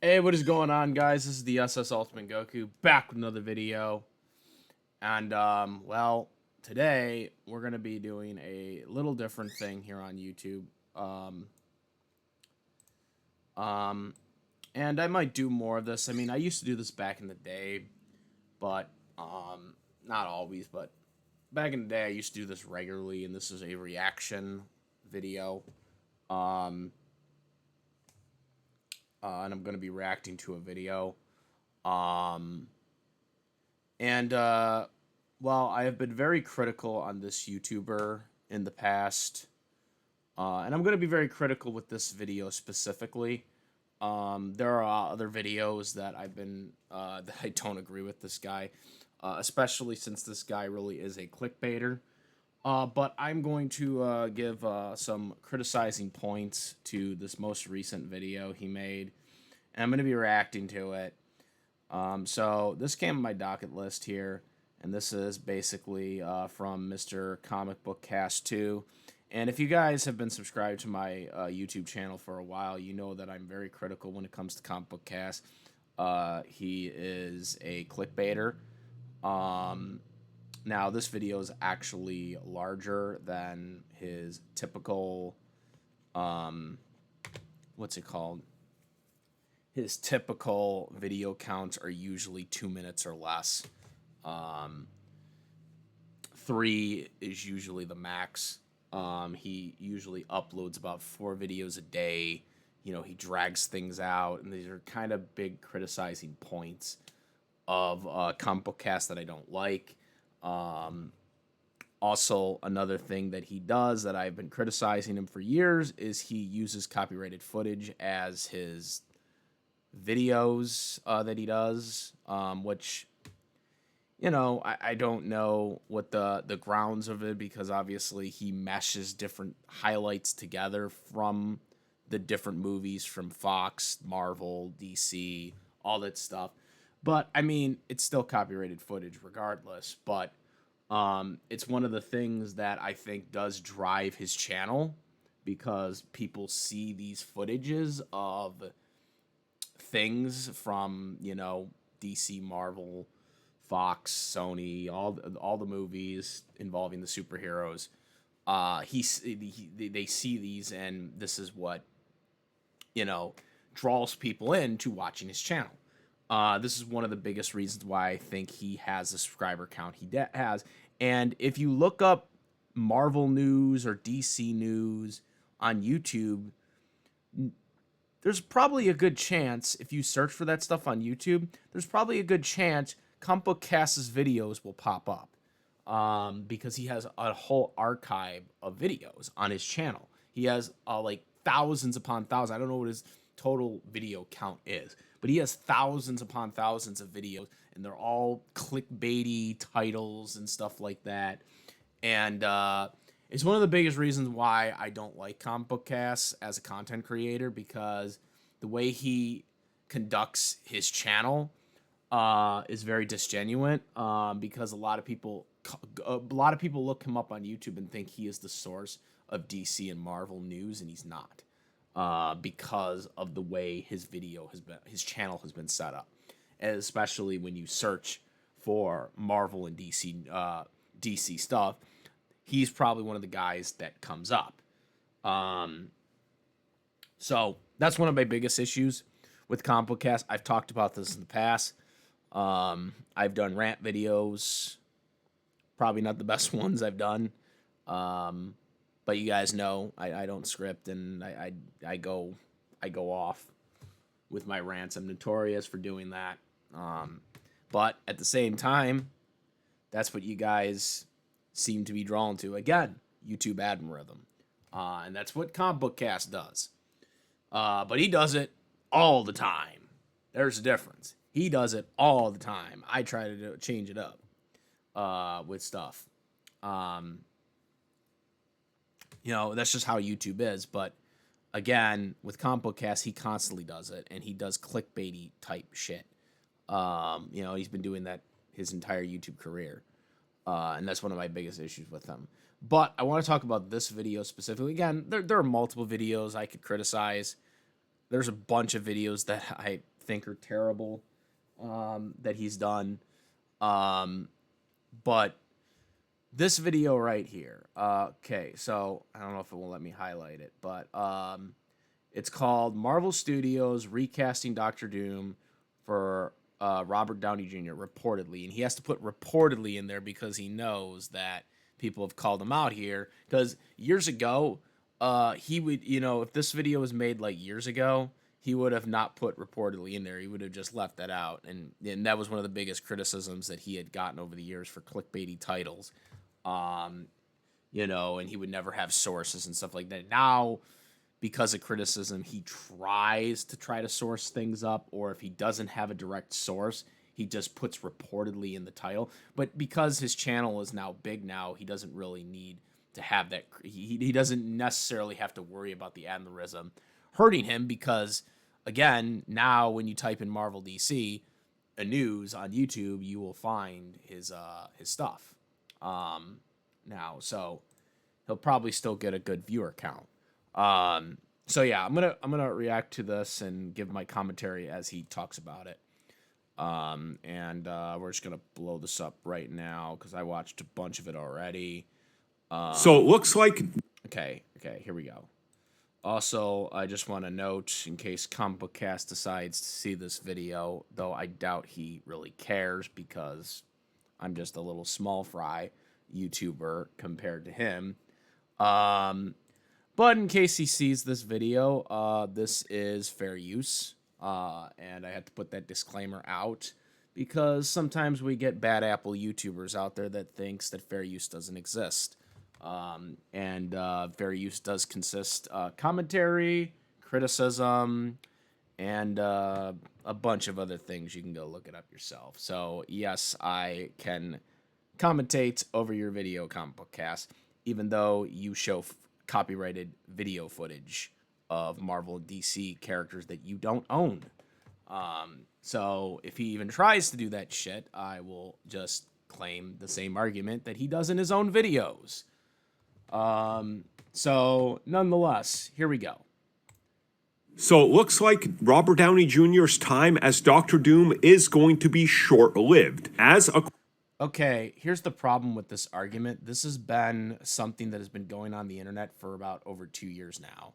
Hey, what is going on, guys? This is the SS Ultimate Goku back with another video. And, well, today we're going to be doing a little different thing here on YouTube. Um, um, and I might do more of this. I mean, I used to do this back in the day, but, not always, but back in the day I used to do this regularly, and this is a reaction video. Um, and I'm going to be reacting to a video. Um, And well, I have been very critical on this YouTuber in the past, and I'm going to be very critical with this video specifically. There are other videos that I've been that I don't agree with this guy, especially since this guy really is a clickbaiter. But I'm going to give some criticizing points to this most recent video he made, and I'm going to be reacting to it. So this came on my docket list here, and this is basically from Mr. Comic Book Cast 2. And if you guys have been subscribed to my YouTube channel for a while, you know that I'm very critical when it comes to Comic Book Cast. He is a clickbaiter. Now, this video is actually larger than his typical, what's it called? His typical video counts are usually 2 minutes or less. 3 is usually the max. He usually uploads about 4 videos a day. You know, he drags things out, and these are kind of big criticizing points of Comic Book Cast that I don't like. Also, another thing that he does that I've been criticizing him for years is he uses copyrighted footage as his videos that he does, which, you know, I don't know what the grounds of it, because obviously he meshes different highlights together from the different movies from Fox, Marvel, DC, all that stuff. But I mean, it's still copyrighted footage regardless. But it's one of the things that I think does drive his channel, because people see these footages of things from, you know, DC, Marvel, Fox, Sony, all the movies involving the superheroes. They see these, and this is what, you know, draws people in to watching his channel. This is one of the biggest reasons why I think he has the subscriber count he has. And if you look up Marvel news or DC news on YouTube, there's probably a good chance, if you search for that stuff on YouTube, there's probably a good chance Comic Book Cast's videos will pop up, because he has a whole archive of videos on his channel. He has like thousands upon thousands. I don't know what his total video count is, but he has thousands upon thousands of videos, and they're all clickbaity titles and stuff like that. And it's one of the biggest reasons why I don't like Comic Book Cast as a content creator, because the way he conducts his channel is very disgenuine. Because a lot of people look him up on YouTube and think he is the source of DC and Marvel news, and he's not. Because of the way his channel has been set up, and especially when you search for Marvel and DC stuff, he's probably one of the guys that comes up. So that's one of my biggest issues with Comic Book Cast. I've talked about this in the past. I've done rant videos, probably not the best ones I've done. But you guys know I don't script, and I go off with my rants. I'm notorious for doing that. But at the same time, that's what you guys seem to be drawn to. Again, YouTube algorithm. And that's what Comic Book Cast does. But he does it all the time. There's a difference. He does it all the time. I try to change it up with stuff. You know, that's just how YouTube is. But again, with Comic Book Cast, he constantly does it, and he does clickbaity type shit. You know, he's been doing that his entire YouTube career. And that's one of my biggest issues with him. But I want to talk about this video specifically. Again, there are multiple videos I could criticize. There's a bunch of videos that think are terrible that he's done. But this video right here, okay, so I don't know if it will let me highlight it, but it's called Marvel Studios Recasting Doctor Doom for Robert Downey Jr. reportedly, and he has to put reportedly in there because he knows that people have called him out here. Because years ago, he would, if this video was made like years ago, he would have not put reportedly in there. He would have just left that out, and that was one of the biggest criticisms that he had gotten over the years for clickbaity titles. And he would never have sources and stuff like that. Now, because of criticism, he tries to source things up, or if he doesn't have a direct source, he just puts reportedly in the title. But because his channel is now big now, he doesn't really need to have that. He doesn't necessarily have to worry about the algorithm hurting him, because, again, now when you type in Marvel DC news on YouTube, you will find his stuff. Now, so he'll probably still get a good viewer count. So yeah, I'm gonna react to this and give my commentary as he talks about it. And we're just gonna blow this up right now because I watched a bunch of it already. So it looks like... Okay, here we go. Also, I just want to note, in case Comic Book Cast decides to see this video, though I doubt he really cares because I'm just a little small fry YouTuber compared to him. But in case he sees this video, this is fair use. And I had to put that disclaimer out because sometimes we get bad apple YouTubers out there that thinks that fair use doesn't exist. And fair use does consist commentary, criticism, and a bunch of other things. You can go look it up yourself. So yes, I can commentate over your video, Comic Book Cast, even though you show copyrighted video footage of Marvel and DC characters that you don't own. So if he even tries to do that shit, I will just claim the same argument that he does in his own videos. So nonetheless, here we go. So it looks like Robert Downey Jr.'s time as Doctor Doom is going to be short-lived. Okay, here's the problem with this argument. This has been something that has been going on the internet for about over 2 years now,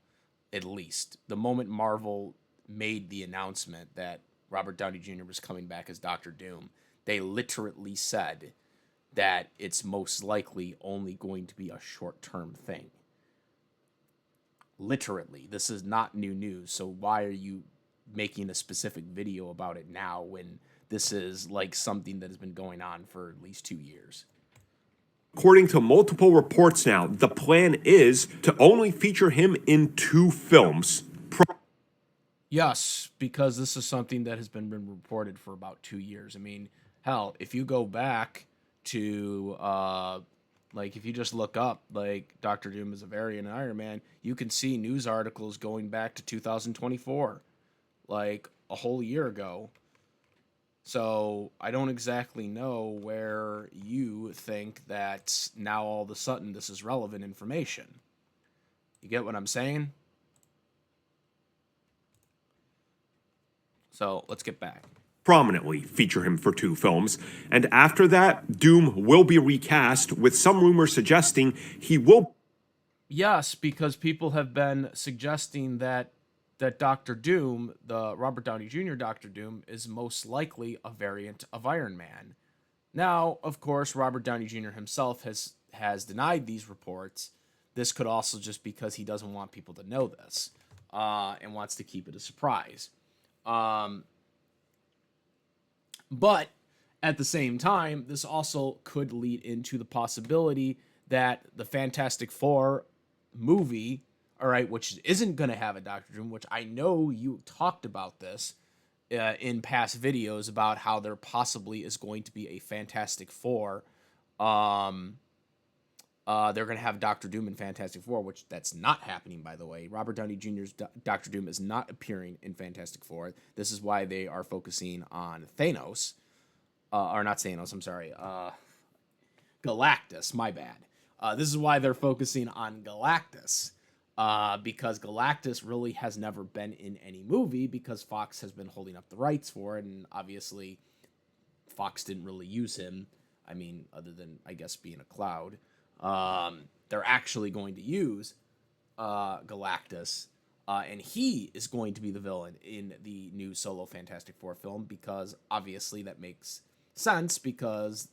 at least. The moment Marvel made the announcement that Robert Downey Jr. was coming back as Doctor Doom, they literally said that it's most likely only going to be a short-term thing. Literally. This is not new news, so why are you making a specific video about it now when this is like something that has been going on for at least 2 years? According to multiple reports now, the plan is to only feature him in 2 films. Yes, because this is something that has been reported for about 2 years. I mean, hell, if you go back to, if you just look up, Doctor Doom is a variant of Iron Man, you can see news articles going back to 2024, a whole year ago. So I don't exactly know where you think that now all of a sudden this is relevant information. You get what I'm saying? So let's get back. Prominently feature him for 2 films, and after that, Doom will be recast, with some rumors suggesting he will... Yes, because people have been suggesting that Doctor Doom, the Robert Downey Jr. Doctor Doom, is most likely a variant of Iron Man. Now, of course, Robert Downey Jr. himself has denied these reports. This could also just because he doesn't want people to know this and wants to keep it a surprise. But at the same time, this also could lead into the possibility that the Fantastic Four movie, all right, which isn't going to have a Doctor Doom, which I know you talked about this in past videos about how there possibly is going to be a Fantastic Four. They're going to have Doctor Doom in Fantastic Four, which that's not happening, by the way. Robert Downey Jr.'s Doctor Doom is not appearing in Fantastic Four. This is why they are focusing on Thanos. Or not Thanos, I'm sorry. Galactus, my bad. This is why they're focusing on Galactus. because Galactus really has never been in any movie because Fox has been holding up the rights for it, and obviously Fox didn't really use him. I mean, other than, I guess, being a cloud. They're actually going to use Galactus, and he is going to be the villain in the new solo Fantastic Four film because obviously that makes sense because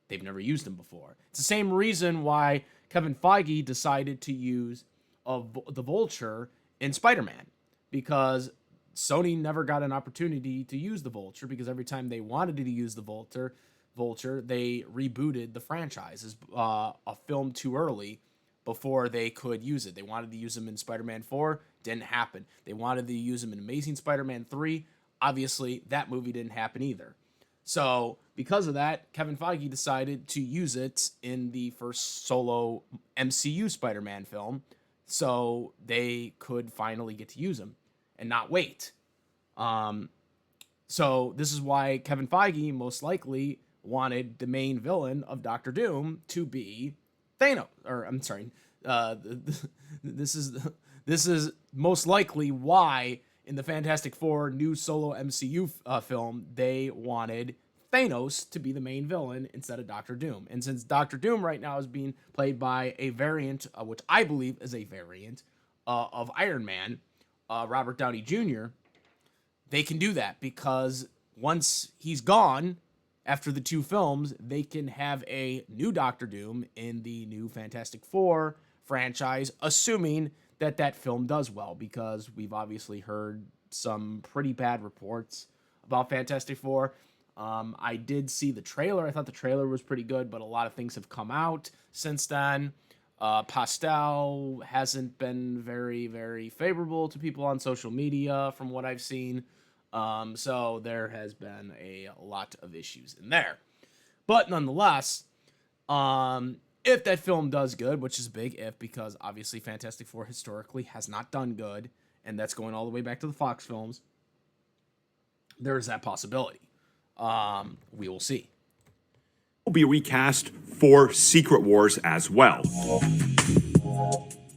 they've never used him before. It's the same reason why Kevin Feige decided to use the Vulture in Spider-Man, because Sony never got an opportunity to use the Vulture because every time they wanted to use the Vulture, they rebooted the franchise as a film too early before they could use it. They wanted to use him in Spider-Man 4, didn't happen. They wanted to use him in Amazing Spider-Man 3, obviously that movie didn't happen either. So because of that, Kevin Feige decided to use it in the first solo MCU Spider-Man film so they could finally get to use him and not wait. So this is why Kevin Feige most likely wanted the main villain of Doctor Doom to be Thanos. Or I'm sorry, this is most likely why in the Fantastic Four new solo MCU film they wanted Thanos to be the main villain instead of Doctor Doom. And since Doctor Doom right now is being played by a variant, which I believe is a variant of Iron Man, Robert Downey Jr., they can do that because once he's gone after the two films, they can have a new Doctor Doom in the new Fantastic Four franchise, assuming that that film does well, because we've obviously heard some pretty bad reports about Fantastic Four. I did see the trailer. I thought the trailer was pretty good, but a lot of things have come out since then. Pastel hasn't been very, very favorable to people on social media from what I've seen. So there has been a lot of issues in there. But nonetheless, if that film does good, which is a big if, because obviously Fantastic Four historically has not done good, and that's going all the way back to the Fox films, there is that possibility. We will see. Will be recast for Secret Wars as well.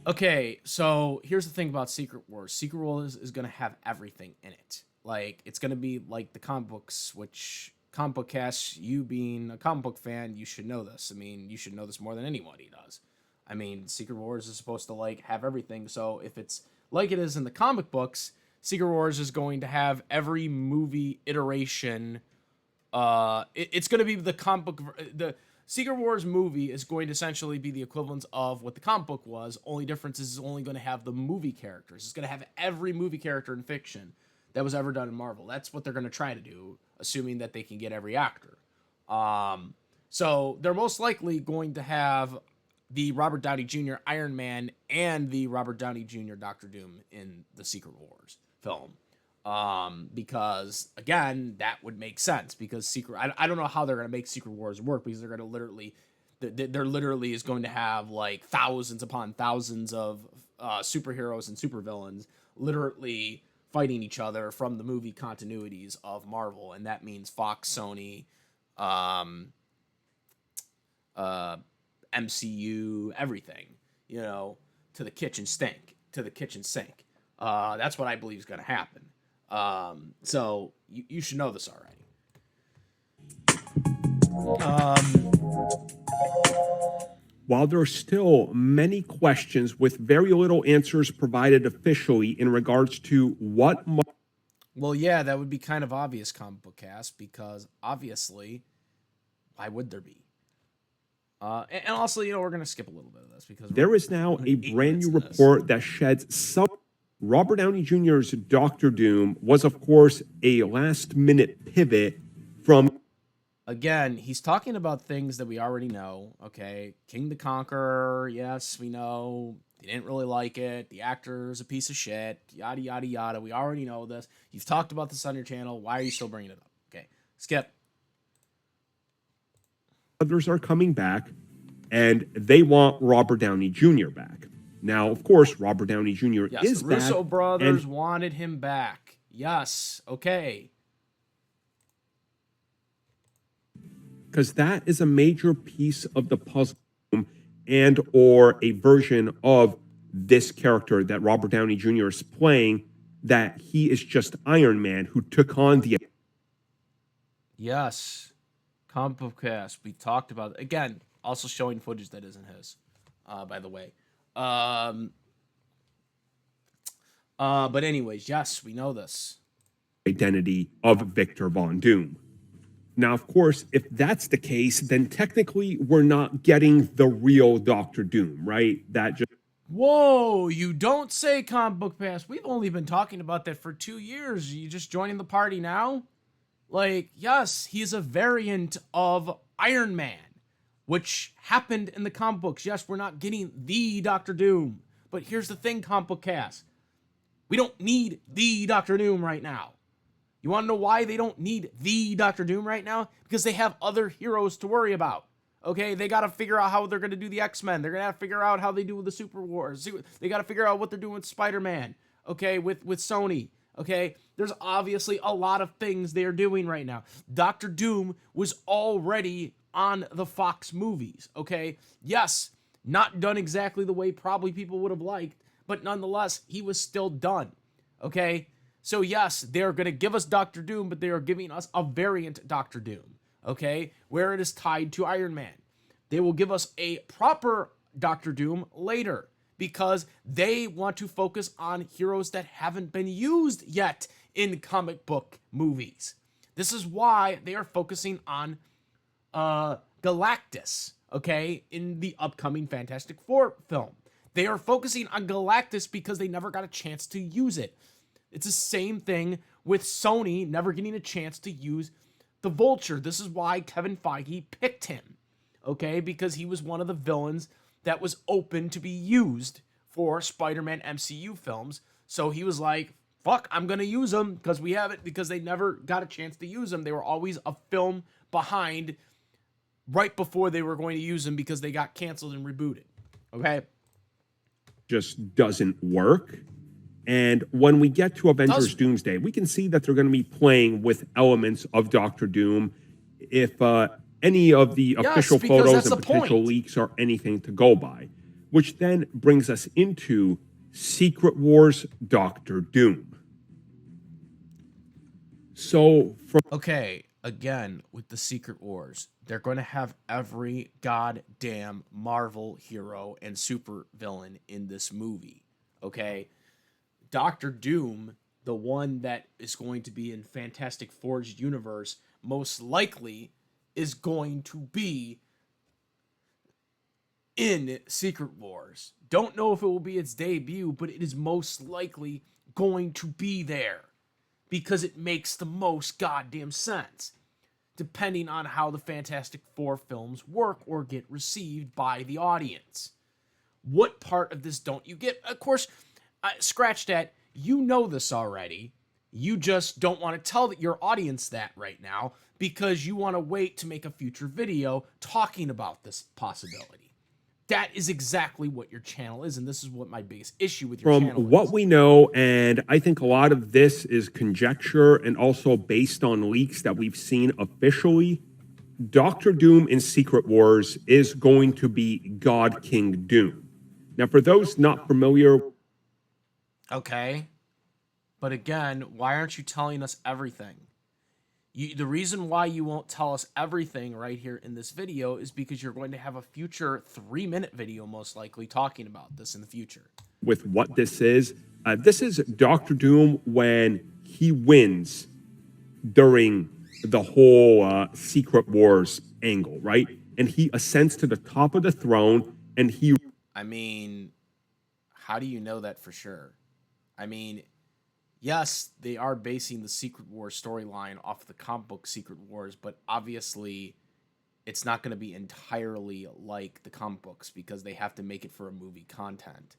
Okay, so here's the thing about Secret Wars. Secret Wars is going to have everything in it. Like, it's going to be like the comic books, which comic book casts, you being a comic book fan, you should know this. I mean, you should know this more than anybody does. I mean, Secret Wars is supposed to, like, have everything. So if it's like it is in the comic books, Secret Wars is going to have every movie iteration. It's going to be the comic book. The Secret Wars movie is going to essentially be the equivalent of what the comic book was. Only difference is it's only going to have the movie characters. It's going to have every movie character in fiction that was ever done in Marvel. That's what they're going to try to do, assuming that they can get every actor. So they're most likely going to have the Robert Downey Jr. Iron Man and the Robert Downey Jr. Doctor Doom in the Secret Wars film. Because again, that would make sense because I don't know how they're going to make Secret Wars work, because they're going to literally is going to have like thousands upon thousands of superheroes and supervillains literally fighting each other from the movie continuities of Marvel. And that means Fox, Sony, MCU, everything, to the kitchen sink. That's what I believe is going to happen. So you should know this already. While there are still many questions with very little answers provided officially in regards to what... Well, yeah, that would be kind of obvious, comic book cast, because obviously, why would there be? And also, we're going to skip a little bit of this because there is now a brand new report that sheds some... Robert Downey Jr.'s Doctor Doom was, of course, a last-minute pivot from... Again, he's talking about things that we already know, okay? King the Conqueror, yes, we know. They didn't really like it. The actor's a piece of shit, yada, yada, yada. We already know this. You've talked about this on your channel. Why are you still bringing it up? Okay, skip. Others are coming back, and they want Robert Downey Jr. back. Now, of course, Robert Downey Jr. is the Russo back, brothers wanted him back. Yes, okay. Because that is a major piece of the puzzle and or a version of this character that Robert Downey Jr. is playing, that he is just Iron Man who took on the... Yes. Comic book cast. We talked about it. Again, also showing footage that isn't his, by the way. But anyways, yes, we know this. Identity of Victor Von Doom. Now, of course, if that's the case, then technically we're not getting the real Doctor Doom, right? That just... Whoa, you don't say, Comic Book Pass. We've only been talking about that for 2 years. Are you just joining the party now? Like, yes, he's a variant of Iron Man, which happened in the comic books. Yes, we're not getting the Doctor Doom. But here's the thing, Comic Book Cast. We don't need the Doctor Doom right now. You want to know why they don't need the Doctor Doom right now? Because they have other heroes to worry about. Okay, they got to figure out how they're going to do the X-Men. They're going to have to figure out how they do the Super Wars. They got to figure out what they're doing with Spider-Man. Okay, with Sony. Okay, there's obviously a lot of things they're doing right now. Doctor Doom was already on the Fox movies. Okay, yes, not done exactly the way probably people would have liked, but nonetheless, he was still done. Okay, so yes, they're going to give us Doctor Doom, but they are giving us a variant Doctor Doom. Okay, where it is tied to Iron Man. They will give us a proper Doctor Doom later because they want to focus on heroes that haven't been used yet in comic book movies. This is why they are focusing on Galactus, okay, in the upcoming Fantastic Four film. They are focusing on Galactus because they never got a chance to use it. It's the same thing with Sony never getting a chance to use the Vulture. This is why Kevin Feige picked him, okay? Because he was one of the villains that was open to be used for Spider-Man MCU films. So he was like, fuck, I'm going to use him because we have it, because they never got a chance to use him. They were always a film behind right before they were going to use him because they got canceled and rebooted, okay? Just doesn't work. And when we get to Avengers Doomsday, we can see that they're going to be playing with elements of Doctor Doom. If any of the official photos and potential leaks are anything to go by, which then brings us into Secret Wars Doctor Doom. So, okay, again, with the Secret Wars, they're going to have every goddamn Marvel hero and super villain in this movie, okay? Doctor Doom, the one that is going to be in Fantastic Four's universe, most likely is going to be in Secret Wars. Don't know if it will be its debut, but it is most likely going to be there because it makes the most goddamn sense, depending on how the Fantastic Four films work or get received by the audience. What part of this don't you get? Of course, scratch that. You know this already. You just don't want to tell your audience that right now because you want to wait to make a future video talking about this possibility. That is exactly what your channel is, and this is what my biggest issue with your channel is. From what we know, and I think a lot of this is conjecture and also based on leaks that we've seen officially, Doctor Doom in Secret Wars is going to be God King Doom. Now, for those not familiar... Okay, but again, why aren't you telling us everything? The reason why you won't tell us everything right here in this video is because you're going to have a future 3-minute video, most likely, talking about this in the future. With what this is Doctor Doom when he wins during the whole Secret Wars angle, right? And he ascends to the top of the throne, and he... I mean, how do you know that for sure? I mean, yes, they are basing the Secret Wars storyline off the comic book Secret Wars, but obviously it's not going to be entirely like the comic books because they have to make it for a movie content,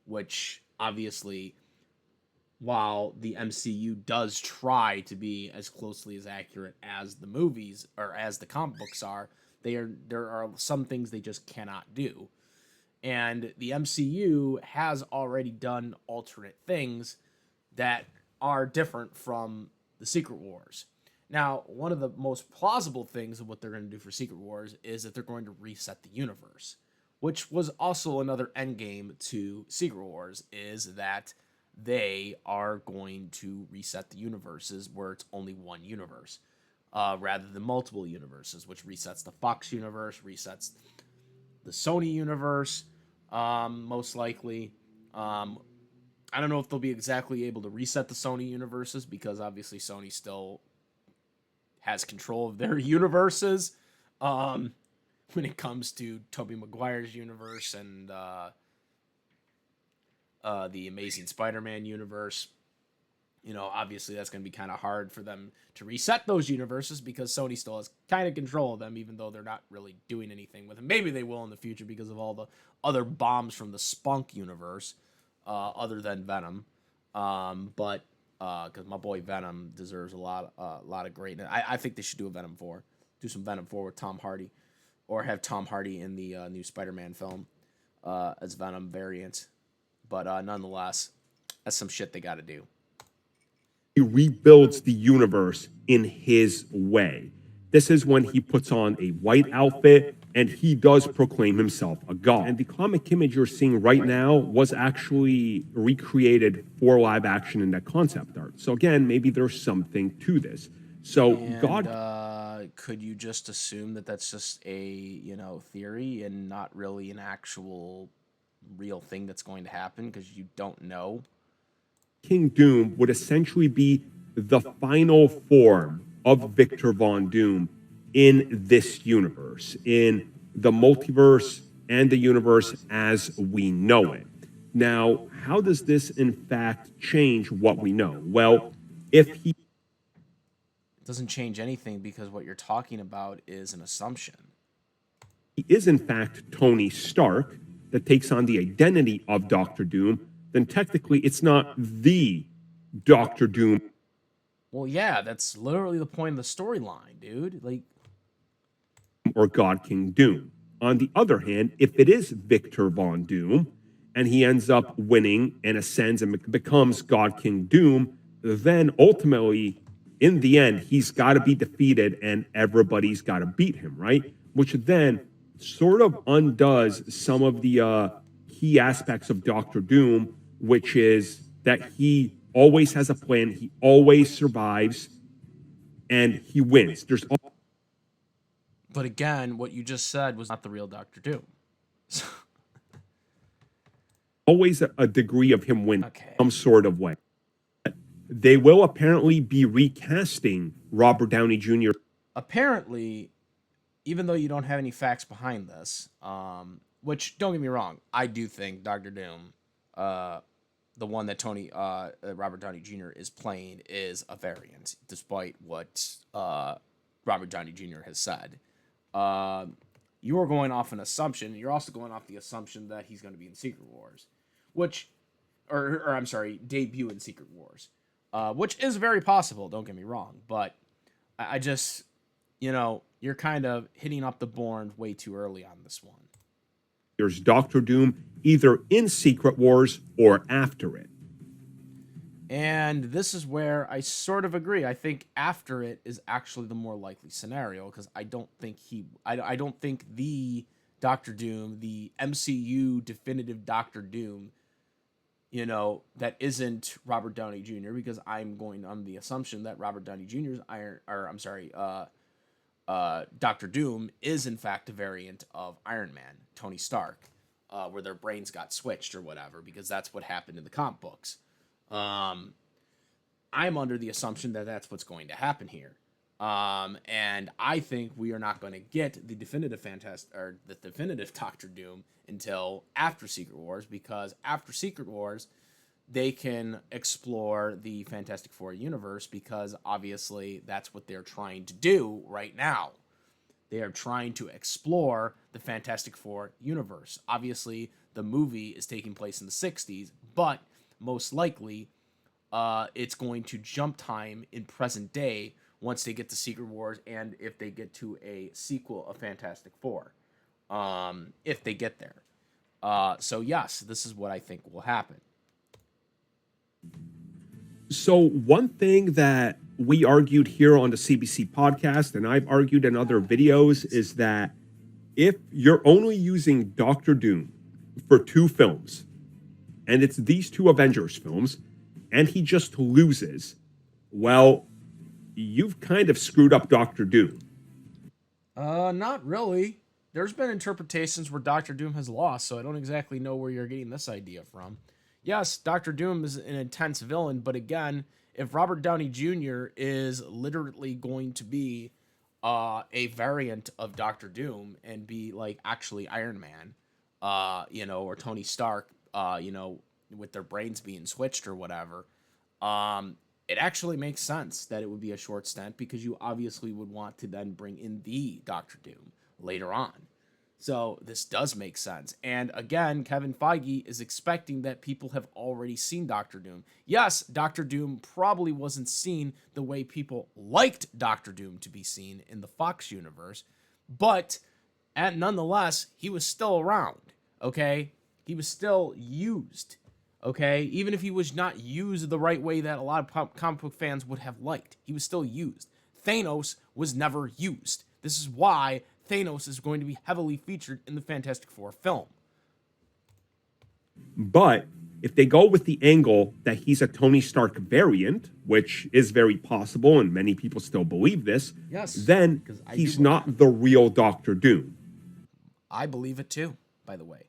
which obviously, while the MCU does try to be as closely as accurate as the movies or as the comic books are, there are some things they just cannot do. And the MCU has already done alternate things that are different from the Secret Wars. Now, one of the most plausible things of what they're going to do for Secret Wars is that they're going to reset the universe. which was also another endgame to Secret Wars, is that they are going to reset the universes where it's only one universe, rather than multiple universes, which resets the Fox universe, resets the Sony universe, most likely. I don't know if they'll be exactly able to reset the Sony universes because obviously Sony still has control of their universes. Um, when it comes to Tobey Maguire's universe and the Amazing Spider-Man universe, obviously that's going to be kind of hard for them to reset those universes because Sony still has kind of control of them, even though they're not really doing anything with them. Maybe they will in the future because of all the other bombs from the Spunk universe, other than Venom. But because my boy Venom deserves a lot of greatness. I think they should do a Venom 4, do some Venom 4 with Tom Hardy, or have Tom Hardy in the new Spider-Man film as Venom variant. But nonetheless, that's some shit they got to do. He rebuilds the universe in his way. This is when he puts on a white outfit and he does proclaim himself a god. And the comic image you're seeing right now was actually recreated for live action in that concept art. So again, maybe there's something to this. So And, God, could you just assume that that's just a theory and not really an actual real thing that's going to happen because you don't know? King Doom would essentially be the final form of Victor Von Doom in this universe, in the multiverse and the universe as we know it. Now, how does this in fact change what we know? Well, if he It doesn't change anything because what you're talking about is an assumption. is in fact Tony Stark that takes on the identity of Doctor Doom, then technically it's not the Doctor Doom. Well, yeah, that's literally the point of the storyline, dude. Like, Or God King Doom. On the other hand, if it is Victor Von Doom and he ends up winning and ascends and becomes God King Doom, then ultimately, in the end, he's got to be defeated and everybody's got to beat him, right? Which then sort of undoes some of the key aspects of Doctor Doom, which is that he always has a plan, he always survives, and he wins. There's but again, what you just said was not the real Doctor Doom. always a degree of him winning Okay. some sort of way. They will apparently be recasting Robert Downey Jr. Apparently, even though you don't have any facts behind this, which don't get me wrong, I do think Doctor Doom, the one that Robert Downey Jr. is playing, is a variant, despite what Robert Downey Jr. has said. You are going off an assumption. You're also going off the assumption that he's going to be in Secret Wars, or I'm sorry, debut in Secret Wars, which is very possible. Don't get me wrong, but I just, you're kind of hitting up the board way too early on this one. There's Doctor Doom either in Secret Wars or after it. And this is where I sort of agree. I think after it is actually the more likely scenario because I don't think I don't think the Doctor Doom, the MCU definitive Doctor Doom, that isn't Robert Downey Jr. because I'm going on the assumption that Robert Downey Jr.'s Doctor Doom is in fact a variant of Iron Man, Tony Stark, where their brains got switched or whatever because that's what happened in the comic books. I'm under the assumption that that's what's going to happen here. And I think we are not going to get the definitive Doctor Doom until after Secret Wars, because after Secret Wars, they can explore the Fantastic Four universe because obviously that's what they're trying to do right now. They are trying to explore the Fantastic Four universe. Obviously, the movie is taking place in the 60s, but most likely it's going to jump time in present day once they get to Secret Wars and if they get to a sequel of Fantastic Four, if they get there. So yes, this is what I think will happen. So one thing that we argued here on the CBC podcast, and I've argued in other videos, is that If you're only using Doctor Doom for 2 films, and it's these 2 Avengers films, and he just loses, well, you've kind of screwed up Doctor Doom. Not really. There's been interpretations where Doctor Doom has lost, so I don't exactly know where you're getting this idea from. Yes, Doctor Doom is an intense villain, but again, if Robert Downey Jr. is literally going to be a variant of Doctor Doom and be like actually Iron Man, or Tony Stark, with their brains being switched or whatever, it actually makes sense that it would be a short stint because you obviously would want to then bring in the Doctor Doom later on. So this does make sense. And again, Kevin Feige is expecting that people have already seen Doctor Doom. Yes, Doctor Doom probably wasn't seen the way people liked Doctor Doom to be seen in the Fox universe, but nonetheless, he was still around, okay? He was still used, okay? Even if he was not used the right way that a lot of comic book fans would have liked, he was still used. Thanos was never used. This is why Thanos is going to be heavily featured in the Fantastic Four film. But if they go with the angle that he's a Tony Stark variant, which is very possible and many people still believe this, yes, then he's not the real Doctor Doom. I believe it too, by the way.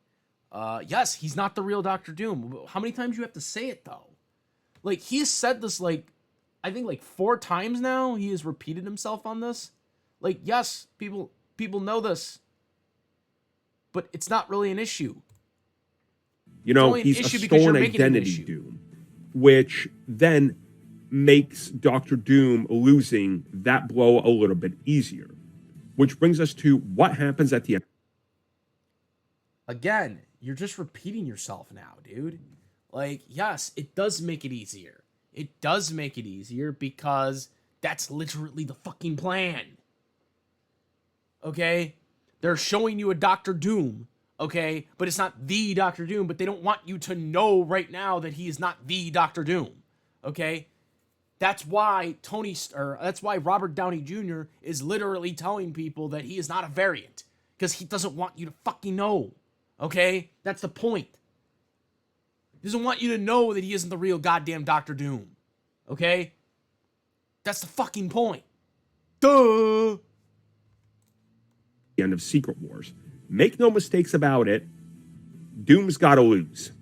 Yes, he's not the real Doctor Doom. How many times do you have to say it, though? Like, he's said this, I think 4 times now. He has repeated himself on this. Like, yes, people know but it's not really an issue. He's a stolen identity Doom, which then makes Doctor Doom losing that blow a little bit easier. Which brings us to what happens at the end. Again, you're just repeating yourself now, dude. Yes, it does make it easier. It does make it easier because that's literally the fucking plan. Okay? They're showing you a Doctor Doom, okay? But it's not the Doctor Doom, but they don't want you to know right now that he is not the Doctor Doom, okay? That's why that's why Robert Downey Jr. is literally telling people that he is not a variant, because he doesn't want you to fucking know, okay? That's the point. He doesn't want you to know that he isn't the real goddamn Doctor Doom, okay? That's the fucking point. Duh! End of Secret Wars. Make no mistakes about it, Doom's got to lose.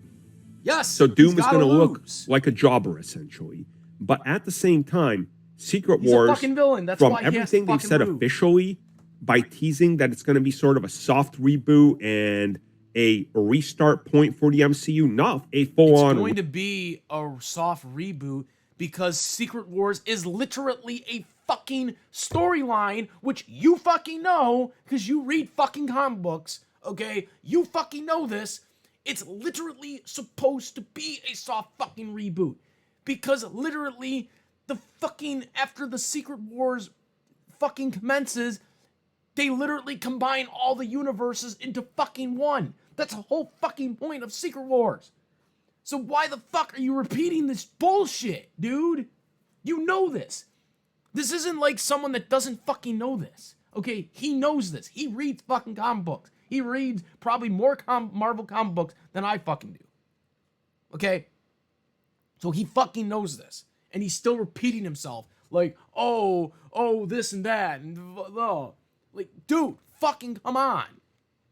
Yes. So Doom is going to look like a jobber, essentially. But at the same time, Secret Wars, a fucking villain. That's from why everything they've said officially, by teasing that it's going to be sort of a soft reboot and a restart point for the MCU, not a full-on... It's going to be a soft reboot because Secret Wars is literally a fucking storyline, which you fucking know because you read fucking comic books, okay? You fucking know this. It's literally supposed to be a soft fucking reboot because literally the fucking, after the Secret Wars fucking commences, they literally combine all the universes into fucking one. That's the whole fucking point of Secret Wars. So why the fuck are you repeating this bullshit, dude? You know this. This isn't like someone that doesn't fucking know this. Okay, he knows this. He reads fucking comic books. He reads probably more Marvel comic books than I fucking do. Okay? So he fucking knows this. And he's still repeating himself. Like, oh, this and that. And like, dude, fucking come on.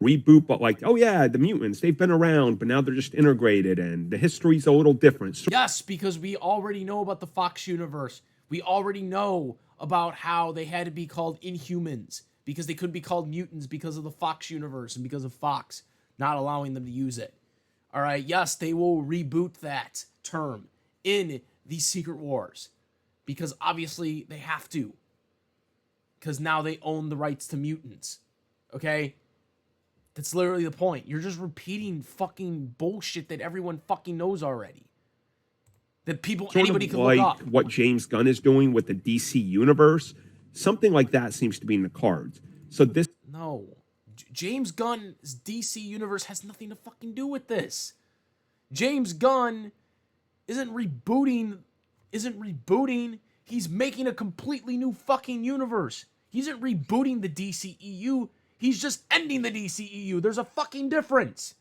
Reboot, but oh yeah, the mutants, they've been around, but now they're just integrated and the history's a little different. Yes, because we already know about the Fox universe. We already know about how they had to be called Inhumans because they couldn't be called mutants because of the Fox universe and because of Fox not allowing them to use it. All right, yes, they will reboot that term in the Secret Wars because obviously they have to because now they own the rights to mutants. Okay? That's literally the point. You're just repeating fucking bullshit that everyone fucking knows already. That anybody can look up. What James Gunn is doing with the DC universe, something like that seems to be in the cards. So this... No. James Gunn's DC universe has nothing to fucking do with this. James Gunn isn't rebooting. He's making a completely new fucking universe. He isn't rebooting the DCEU. He's just ending the DCEU. There's a fucking difference.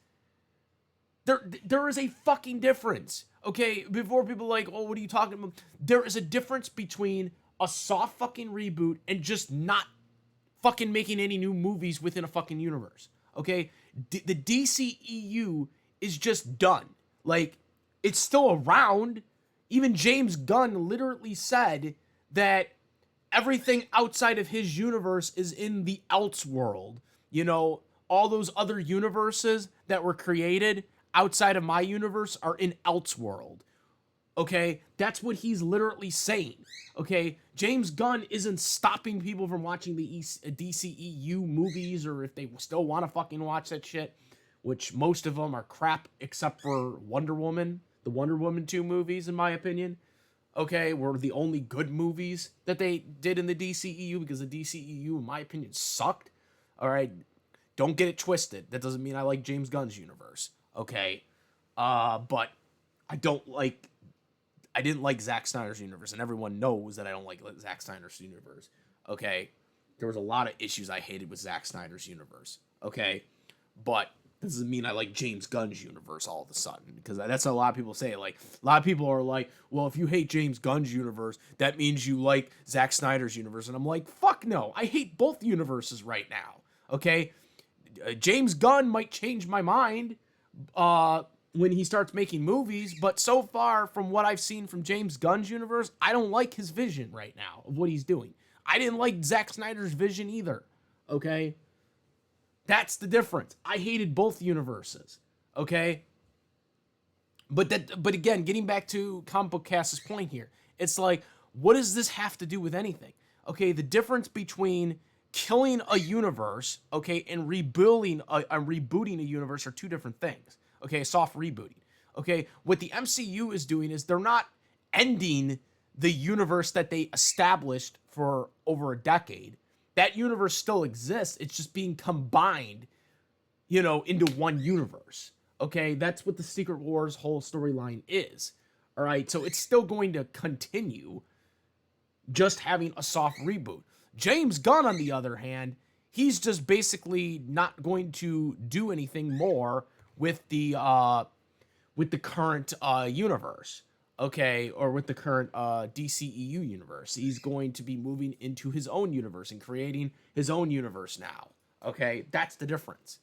There is a fucking difference. Okay, before people are like, oh, what are you talking about? There is a difference between a soft fucking reboot and just not fucking making any new movies within a fucking universe. Okay, the DCEU is just done. Like, it's still around. Even James Gunn literally said that everything outside of his universe is in the Elseworld. You know, all those other universes that were created outside of my universe are in Elseworld. Okay, that's what he's literally saying. Okay, James Gunn isn't stopping people from watching the DCEU movies, or if they still want to fucking watch that shit, which most of them are crap except for Wonder Woman. The Wonder Woman 2 movies, in my opinion, okay, were the only good movies that they did in the DCEU, because the DCEU, in my opinion, sucked. All right, don't get it twisted. That doesn't mean I like James Gunn's universe. Okay, but I didn't like Zack Snyder's universe, and everyone knows that I don't like Zack Snyder's universe. Okay, there was a lot of issues I hated with Zack Snyder's universe. Okay, but that doesn't mean I like James Gunn's universe all of a sudden, because that's what a lot of people say. Like, a lot of people are like, well, if you hate James Gunn's universe, that means you like Zack Snyder's universe. And I'm like, fuck no, I hate both universes right now. Okay, James Gunn might change my mind when he starts making movies, but so far from what I've seen from James Gunn's universe, I don't like his vision right now of what he's doing. I didn't like Zack Snyder's vision either. Okay, that's the difference. I hated both universes. Okay, but again, getting back to Comic Book Cast's point here, it's like, what does this have to do with anything? Okay, the difference between killing a universe, okay, and rebooting a universe are two different things. Okay, soft rebooting. Okay, what the MCU is doing is they're not ending the universe that they established for over a decade. That universe still exists. It's just being combined, you know, into one universe. Okay, that's what the Secret Wars whole storyline is. All right, so it's still going to continue, just having a soft reboot. James Gunn, on the other hand, he's just basically not going to do anything more with the current universe, okay, or with the current DCEU universe. He's going to be moving into his own universe and creating his own universe now. Okay, that's the difference.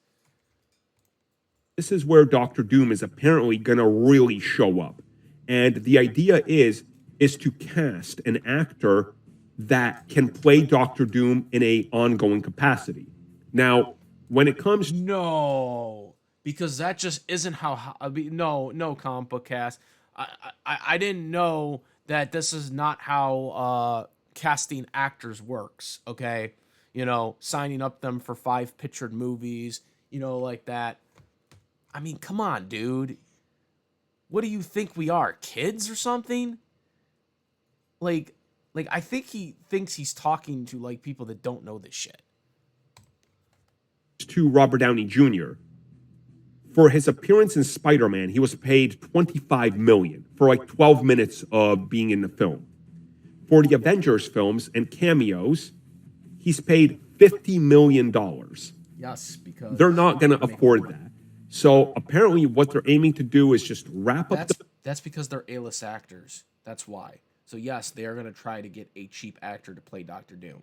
This is where Doctor Doom is apparently going to really show up. And the idea is to cast an actor that can play Doctor Doom in a ongoing capacity. Now, when it comes... No, because that just isn't how... No, Comic Book Cast. I didn't know that this is not how casting actors works, okay? You know, signing up them for 5 pictured movies, you know, like that. I mean, come on, dude. What do you think we are, kids or something? Like, I think he thinks he's talking to, like, people that don't know this shit. To Robert Downey Jr., for his appearance in Spider-Man, he was paid $25 million for like 12 minutes of being in the film. For the Avengers films and cameos, he's paid $50 million. Yes, because... They're not going to afford that. So apparently what they're aiming to do is just wrap up... That's because they're A-list actors. That's why. So yes, they are going to try to get a cheap actor to play Doctor Doom.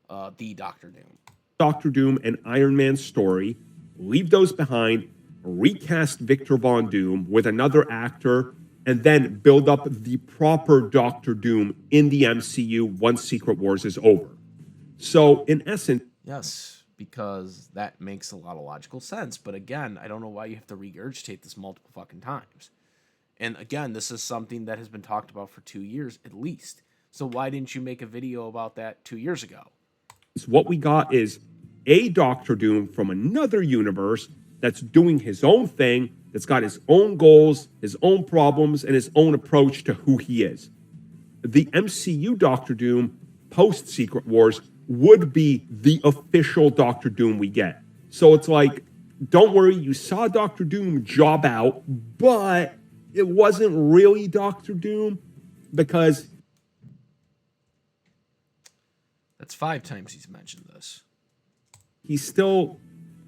The Doctor Doom. Doctor Doom and Iron Man's story, leave those behind, recast Victor Von Doom with another actor, and then build up the proper Doctor Doom in the MCU once Secret Wars is over. So, in essence... Yes, because that makes a lot of logical sense. But again, I don't know why you have to regurgitate this multiple fucking times. And again, this is something that has been talked about for 2 years at least. So why didn't you make a video about that 2 years ago? What we got is a Doctor Doom from another universe that's doing his own thing, that's got his own goals, his own problems, and his own approach to who he is. The MCU Doctor Doom post-Secret Wars would be the official Doctor Doom we get. So it's like, don't worry, you saw Doctor Doom job out, but it wasn't really Doctor Doom because... That's 5 times he's mentioned this. he's still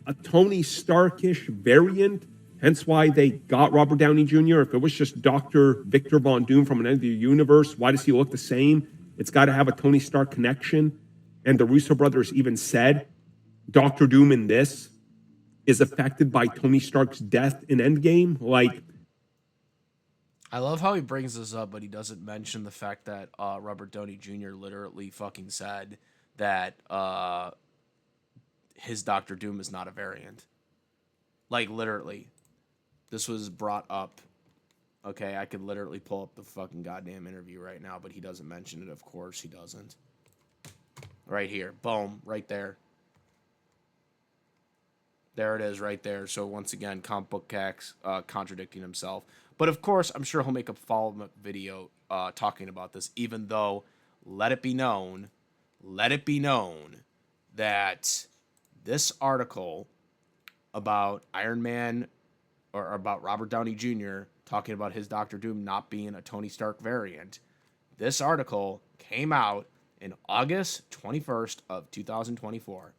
a Tony Starkish variant, hence why they got Robert Downey Jr. If it was just Dr. Victor Von Doom from another universe, why does he look the same? It's got to have a Tony Stark connection. And the Russo brothers even said Doctor Doom in this is affected by Tony Stark's death in Endgame. Like, I love how he brings this up, but he doesn't mention the fact that Robert Downey Jr. literally fucking said that his Doctor Doom is not a variant. Like, literally. This was brought up. Okay, I could literally pull up the fucking goddamn interview right now, but he doesn't mention it. Of course he doesn't. Right here. Boom. Right there. There it is right there. So once again, comic book Cax contradicting himself. But of course, I'm sure he'll make a follow-up video talking about this, even though let it be known that this article about Iron Man or about Robert Downey Jr. talking about his Doctor Doom not being a Tony Stark variant, this article came out in August 21st of 2024,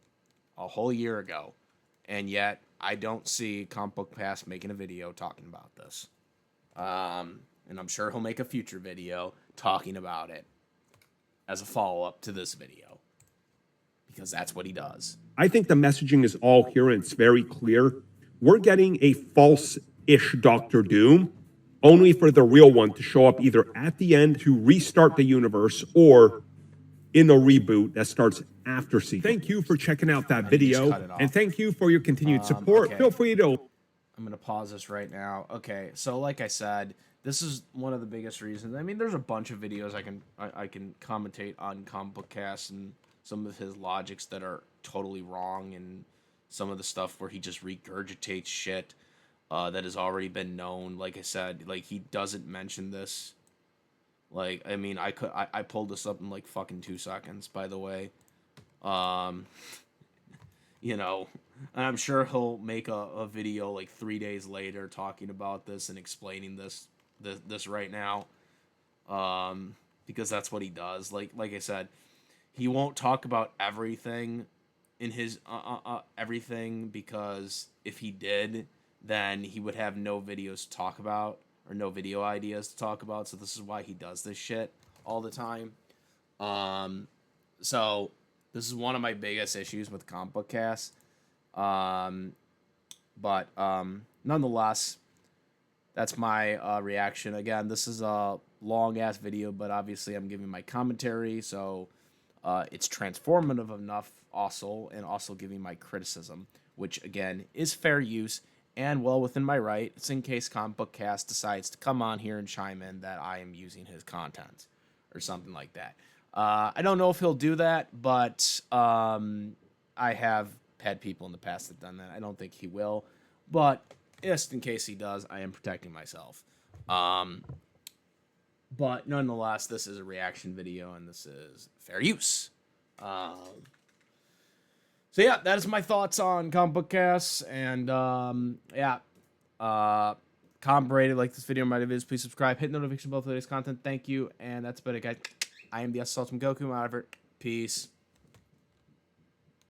a whole year ago. And yet, I don't see Comic Book Pass making a video talking about this. And I'm sure he'll make a future video talking about it as a follow-up to this video. Because that's what he does. I think the messaging is all here and it's very clear. We're getting a false-ish Doctor Doom, only for the real one to show up either at the end to restart the universe or in a reboot that starts after Secret. Thank you for checking out that video, and thank you for your continued support. Okay. Feel free to... I'm going to pause this right now. Okay, so like I said, this is one of the biggest reasons. I mean, there's a bunch of videos I can commentate on Comic Book Cast and some of his logics that are totally wrong, and some of the stuff where he just regurgitates shit that has already been known. Like I said, like, he doesn't mention this. Like, I mean, I pulled this up in like fucking 2 seconds, by the way. You know, and I'm sure he'll make a video like 3 days later talking about this and explaining this right now. Because that's what he does. Like I said, he won't talk about everything in his everything, because if he did, then he would have no videos to talk about or no video ideas to talk about. So this is why he does this shit all the time. So this is one of my biggest issues with Comic Book Cast. But nonetheless, that's my reaction. Again, this is a long-ass video, but obviously I'm giving my commentary, so it's transformative enough also, and also giving my criticism, which, again, is fair use and well within my right. It's in case Comic Book Cast decides to come on here and chime in that I am using his content or something like that. I don't know if he'll do that, but I have had people in the past that done that. I don't think he will, but just in case he does, I am protecting myself. But nonetheless, this is a reaction video, and this is fair use. So yeah, that is my thoughts on Comic Book Casts, and yeah, comment, rate it, like this video, my videos, please subscribe, hit notification bell for today's content. Thank you, and that's about it, guys. I am the Assault from Goku. I'm out of it. Peace.